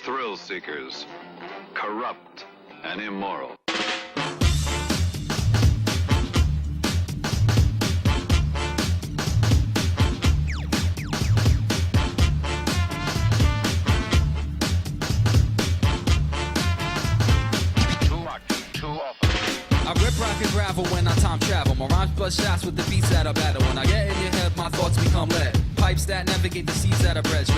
thrill seekers, corrupt and immoral. I rip rock and gravel when I time travel. My rhymes bust shots with the beats that I battle. When I get in your head, my thoughts become lead. Pipes that navigate the seas that I bred.